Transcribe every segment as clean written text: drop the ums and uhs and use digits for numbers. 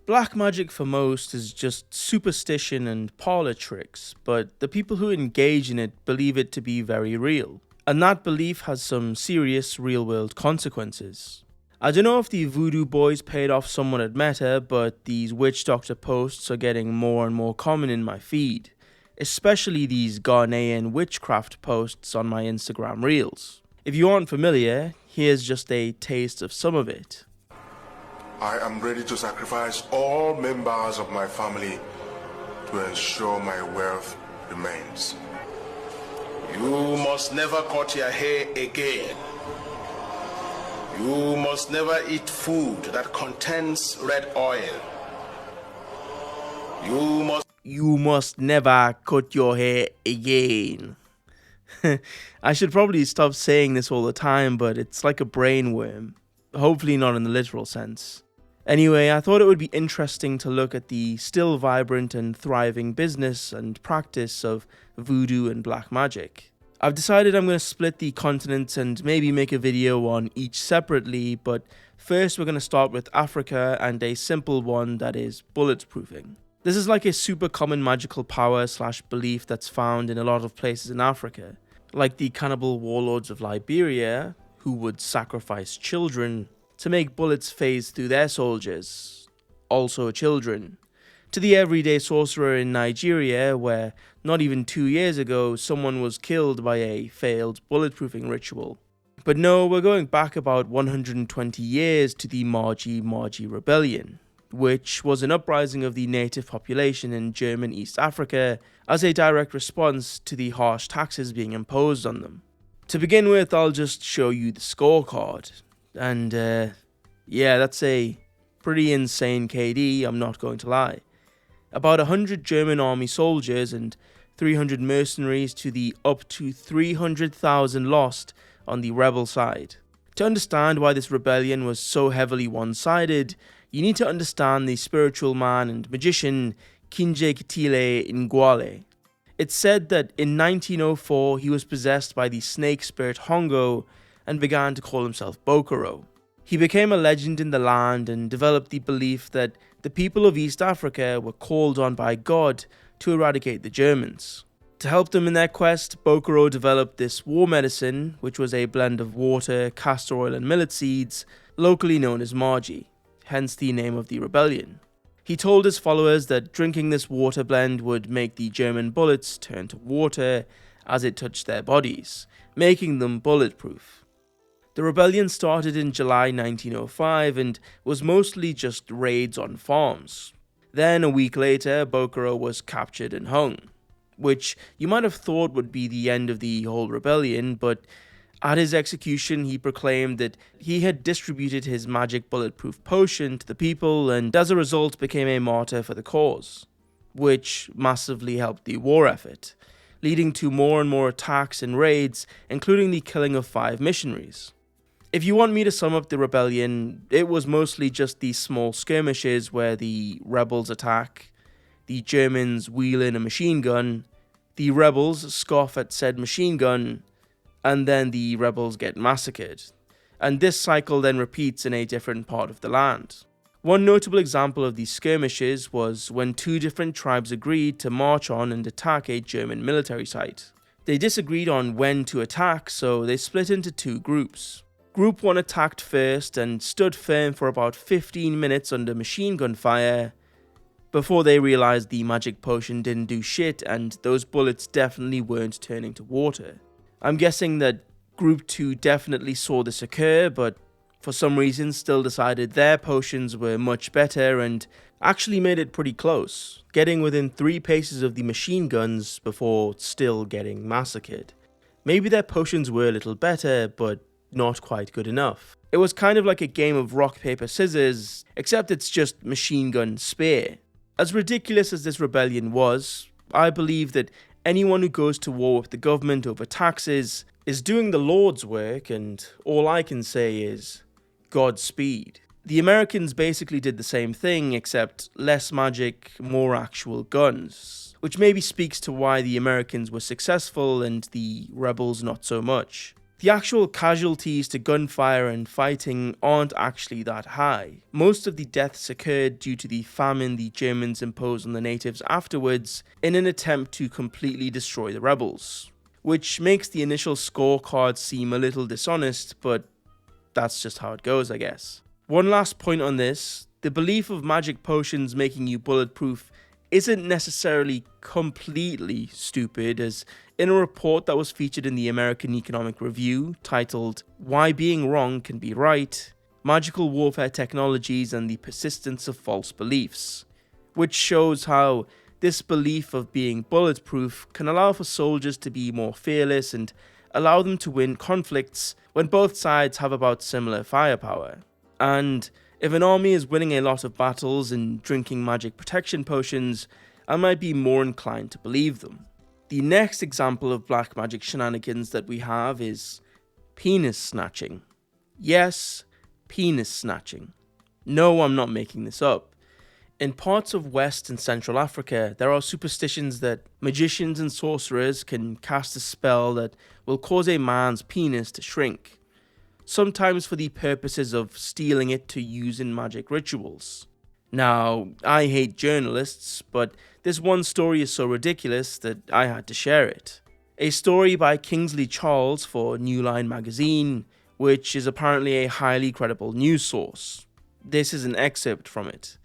Black magic for most is just superstition and parlor tricks, but the people who engage in it believe it to be very real. And that belief has some serious real-world consequences. I don't know if the voodoo boys paid off someone at Meta, but these witch doctor posts are getting more and more common in my feed, especially these Ghanaian witchcraft posts on my Instagram reels. If you aren't familiar, here's just a taste of some of it. I am ready to sacrifice all members of my family to ensure my wealth remains. You must never cut your hair again. You must never eat food that contains red oil. You must never cut your hair again. I should probably stop saying this all the time, but it's like a brainworm. Hopefully not in the literal sense. Anyway, I thought it would be interesting to look at the still vibrant and thriving business and practice of voodoo and black magic. I've decided I'm going to split the continents and maybe make a video on each separately, but first we're going to start with Africa and a simple one, that is bulletproofing. This is like a super common magical power / belief that's found in a lot of places in Africa, like the cannibal warlords of Liberia, who would sacrifice children to make bullets phase through their soldiers, also children, to the everyday sorcerer in Nigeria, where not even 2 years ago someone was killed by a failed bulletproofing ritual. But no, we're going back about 120 years to the Maji Maji rebellion, which was an uprising of the native population in German East Africa as a direct response to the harsh taxes being imposed on them. To begin with, I'll just show you the scorecard, and yeah, that's a pretty insane KD, I'm not going to lie. About 100 German army soldiers and 300 mercenaries to the up to 300,000 lost on the rebel side. To understand why this rebellion was so heavily one-sided, you need to understand the spiritual man and magician Kinje Kitile Ngwale. It's said that in 1904 he was possessed by the snake spirit Hongo and began to call himself Bokoro. He became a legend in the land and developed the belief that the people of East Africa were called on by God to eradicate the Germans. To help them in their quest, Bokoro developed this war medicine, which was a blend of water, castor oil and millet seeds, locally known as Maji, hence the name of the rebellion. He told his followers that drinking this water blend would make the German bullets turn to water as it touched their bodies, making them bulletproof. The rebellion started in July 1905 and was mostly just raids on farms. Then a week later, Bokoro was captured and hung, which you might have thought would be the end of the whole rebellion, but at his execution he proclaimed that he had distributed his magic bulletproof potion to the people and as a result became a martyr for the cause, which massively helped the war effort, leading to more and more attacks and raids, including the killing of 5 missionaries. If you want me to sum up the rebellion, it was mostly just these small skirmishes where the rebels attack, the Germans wheel in a machine gun, the rebels scoff at said machine gun, and then the rebels get massacred. And this cycle then repeats in a different part of the land. One notable example of these skirmishes was when 2 different tribes agreed to march on and attack a German military site. They disagreed on when to attack, so they split into 2 groups. Group 1 attacked first and stood firm for about 15 minutes under machine gun fire before they realized the magic potion didn't do shit and those bullets definitely weren't turning to water. I'm guessing that Group 2 definitely saw this occur, but for some reason still decided their potions were much better and actually made it pretty close, getting within 3 paces of the machine guns before still getting massacred. Maybe their potions were a little better, but not quite good enough. It was kind of like a game of rock, paper, scissors, except it's just machine gun spear. As ridiculous as this rebellion was, I believe that anyone who goes to war with the government over taxes is doing the Lord's work, and all I can say is Godspeed. The Americans basically did the same thing, except less magic, more actual guns, which maybe speaks to why the Americans were successful and the rebels not so much. The actual casualties to gunfire and fighting aren't actually that high. Most of the deaths occurred due to the famine the Germans imposed on the natives afterwards in an attempt to completely destroy the rebels, which makes the initial scorecard seem a little dishonest, but that's just how it goes, I guess. One last point on this: the belief of magic potions making you bulletproof isn't necessarily completely stupid, as in a report that was featured in the American Economic Review titled "Why Being Wrong Can Be Right: Magical Warfare Technologies and the Persistence of False Beliefs," which shows how this belief of being bulletproof can allow for soldiers to be more fearless and allow them to win conflicts when both sides have about similar firepower. And if an army is winning a lot of battles and drinking magic protection potions, I might be more inclined to believe them. The next example of black magic shenanigans that we have is penis snatching. Yes, penis snatching. No, I'm not making this up. In parts of West and Central Africa, there are superstitions that magicians and sorcerers can cast a spell that will cause a man's penis to shrink, sometimes for the purposes of stealing it to use in magic rituals. Now, I hate journalists, but this one story is so ridiculous that I had to share it. A story by Kingsley Charles for New Line magazine, which is apparently a highly credible news source. This is an excerpt from it.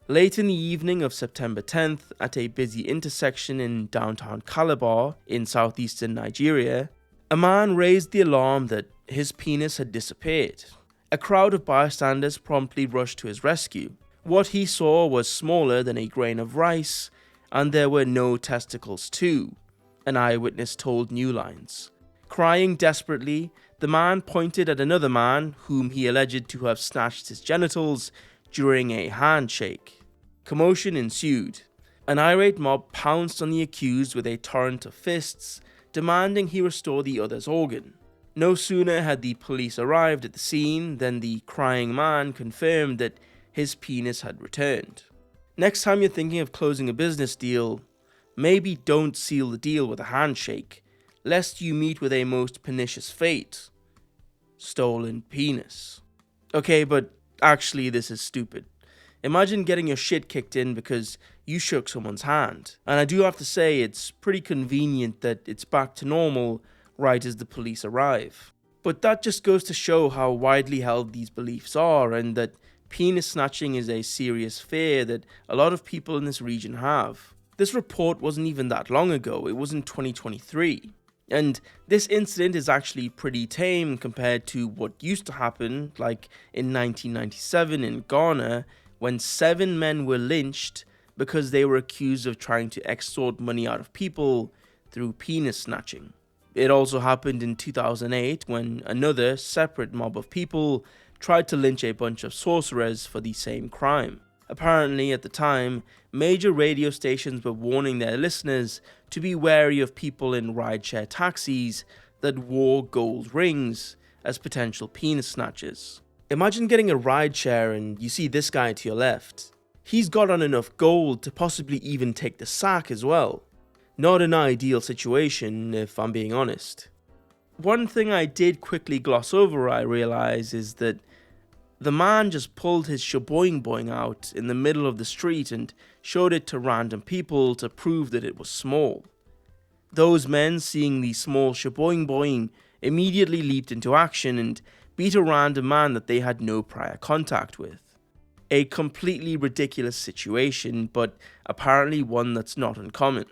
Late in the evening of September 10th, at a busy intersection in downtown Calabar in southeastern Nigeria, a man raised the alarm that his penis had disappeared. A crowd of bystanders promptly rushed to his rescue. What he saw was smaller than a grain of rice, and there were no testicles too, an eyewitness told New Lines. Crying desperately, the man pointed at another man whom he alleged to have snatched his genitals during a handshake. Commotion ensued. An irate mob pounced on the accused with a torrent of fists, demanding he restore the other's organ. No sooner had the police arrived at the scene than the crying man confirmed that his penis had returned. Next time you're thinking of closing a business deal, maybe don't seal the deal with a handshake, lest you meet with a most pernicious fate: stolen penis. Okay, but actually this is stupid. Imagine getting your shit kicked in because you shook someone's hand. And I do have to say, it's pretty convenient that it's back to normal right as the police arrive. But that just goes to show how widely held these beliefs are, and that penis snatching is a serious fear that a lot of people in this region have. This report wasn't even that long ago, it was in 2023. And this incident is actually pretty tame compared to what used to happen, like in 1997 in Ghana, when 7 men were lynched because they were accused of trying to extort money out of people through penis snatching. It also happened in 2008 when another separate mob of people tried to lynch a bunch of sorcerers for the same crime. Apparently, at the time, major radio stations were warning their listeners to be wary of people in rideshare taxis that wore gold rings as potential penis snatchers. Imagine getting a rideshare and you see this guy to your left. He's got on enough gold to possibly even take the sack as well. Not an ideal situation, if I'm being honest. One thing I did quickly gloss over, I realize, is that the man just pulled his shaboing boing out in the middle of the street and showed it to random people to prove that it was small. Those men, seeing the small shaboing boing, immediately leaped into action and beat a random man that they had no prior contact with. A completely ridiculous situation, but apparently one that's not uncommon.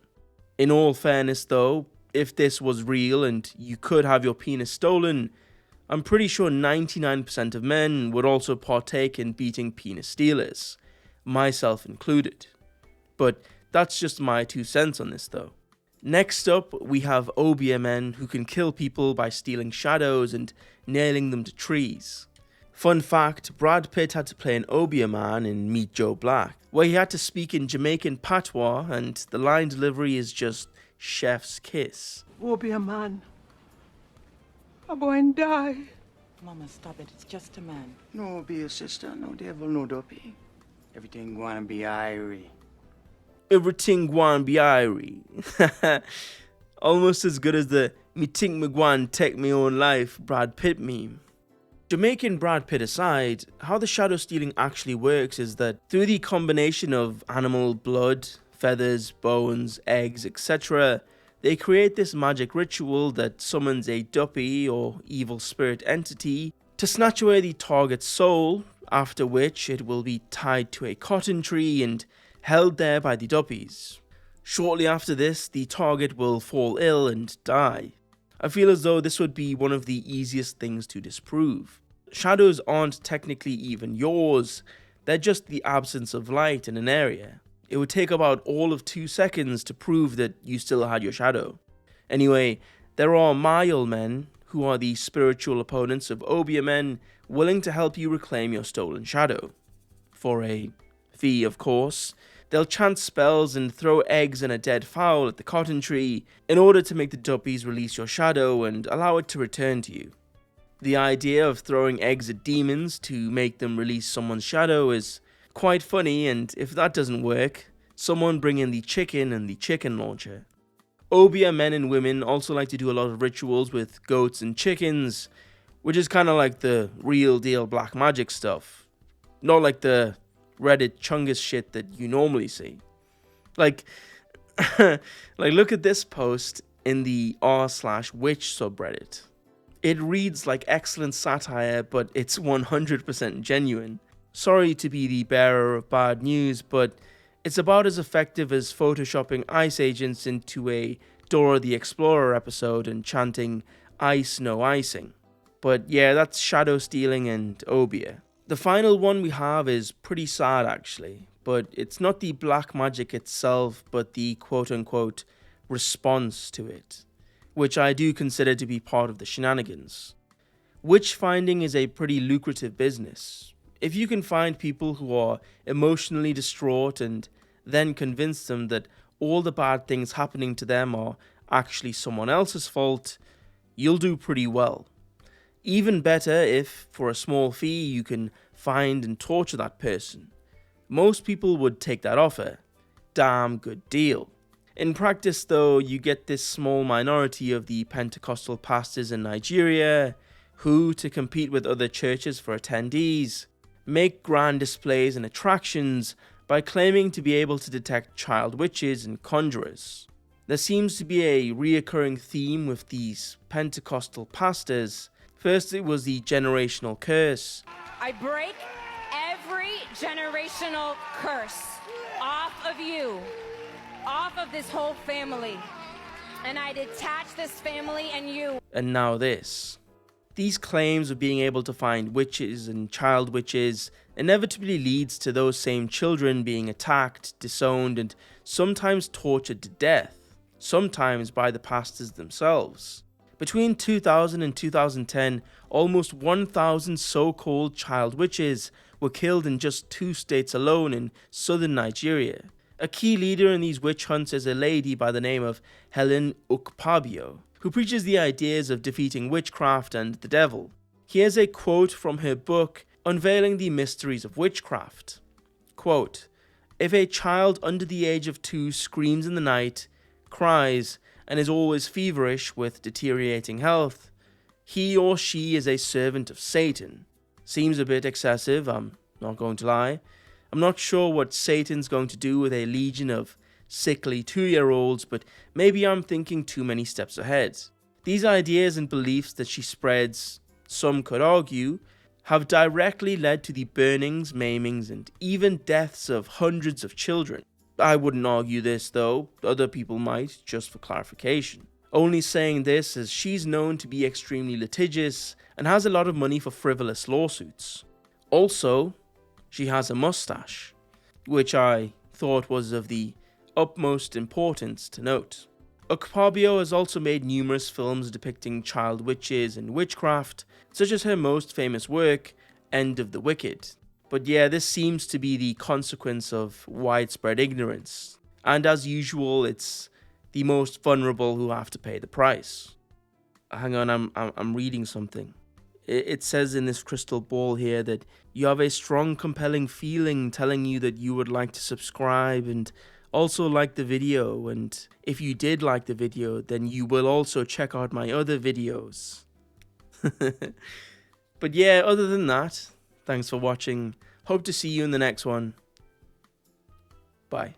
In all fairness though, if this was real and you could have your penis stolen, I'm pretty sure 99% of men would also partake in beating penis stealers, myself included. But that's just my 2 cents on this though. Next up, we have Obia men who can kill people by stealing shadows and nailing them to trees. Fun fact, Brad Pitt had to play an Obia man in Meet Joe Black, where he had to speak in Jamaican patois and the line delivery is just chef's kiss. Obia man. I'm going to die. Mama, stop it. It's just a man. No, be a sister. No devil, no dopey. Everything gonna be irie. Everything gwine be irie. Almost as good as the Me think me gwan take me own life, Brad Pitt meme. Jamaican Brad Pitt aside, how the shadow stealing actually works is that through the combination of animal blood, feathers, bones, eggs, etc., they create this magic ritual that summons a duppy or evil spirit entity to snatch away the target's soul, after which it will be tied to a cotton tree and held there by the duppies. Shortly after this, the target will fall ill and die. I feel as though this would be one of the easiest things to disprove. Shadows aren't technically even yours, they're just the absence of light in an area. It would take about all of 2 seconds to prove that you still had your shadow. Anyway, there are Mayal men, who are the spiritual opponents of Obia men, willing to help you reclaim your stolen shadow. For a fee, of course. They'll chant spells and throw eggs and a dead fowl at the cotton tree in order to make the duppies release your shadow and allow it to return to you. The idea of throwing eggs at demons to make them release someone's shadow is quite funny, and if that doesn't work, someone bring in the chicken and the chicken launcher. Obia men and women also like to do a lot of rituals with goats and chickens, which is kind of like the real deal black magic stuff. Not like the Reddit chungus shit that you normally see. Like look at this post in the r/witch subreddit. It reads like excellent satire, but it's 100% genuine. Sorry to be the bearer of bad news, but it's about as effective as photoshopping ice agents into a Dora the Explorer episode and chanting ice no icing. But yeah, that's shadow stealing and Obia. The final one we have is pretty sad actually, but it's not the black magic itself, but the quote-unquote response to it, which I do consider to be part of the shenanigans. Witch finding is a pretty lucrative business. If you can find people who are emotionally distraught and then convince them that all the bad things happening to them are actually someone else's fault, you'll do pretty well. Even better if, for a small fee, you can find and torture that person. Most people would take that offer. Damn good deal. In practice though, you get this small minority of the Pentecostal pastors in Nigeria who, to compete with other churches for attendees, make grand displays and attractions by claiming to be able to detect child witches and conjurers. There seems to be a reoccurring theme with these Pentecostal pastors. First, it was the generational curse. I break every generational curse off of you, off of this whole family, and I detach this family and you. And now this. These claims of being able to find witches and child witches inevitably leads to those same children being attacked, disowned, and sometimes tortured to death, sometimes by the pastors themselves. Between 2000 and 2010, almost 1,000 so-called child witches were killed in just 2 states alone in southern Nigeria. A key leader in these witch hunts is a lady by the name of Helen Ukpabio, who preaches the ideas of defeating witchcraft and the devil. Here's a quote from her book, Unveiling the Mysteries of Witchcraft. Quote, "If a child under the age of 2 screams in the night, cries, and is always feverish with deteriorating health, he or she is a servant of Satan." Seems a bit excessive, I'm not going to lie. I'm not sure what Satan's going to do with a legion of sickly 2-year-olds, but maybe I'm thinking too many steps ahead. These ideas and beliefs that she spreads, some could argue, have directly led to the burnings, maimings, and even deaths of hundreds of children. I wouldn't argue this though, other people might, just for clarification. Only saying this as she's known to be extremely litigious and has a lot of money for frivolous lawsuits. Also, she has a mustache, which I thought was of the utmost importance to note. Ukpabio has also made numerous films depicting child witches and witchcraft, such as her most famous work, End of the Wicked. But yeah, this seems to be the consequence of widespread ignorance, and as usual, it's the most vulnerable who have to pay the price. Hang on, I'm reading something. It says in this crystal ball here that you have a strong, compelling feeling telling you that you would like to subscribe and Also like the video, and if you did like the video, then you will also check out my other videos. But yeah, other than that, thanks for watching. Hope to see you in the next one. Bye.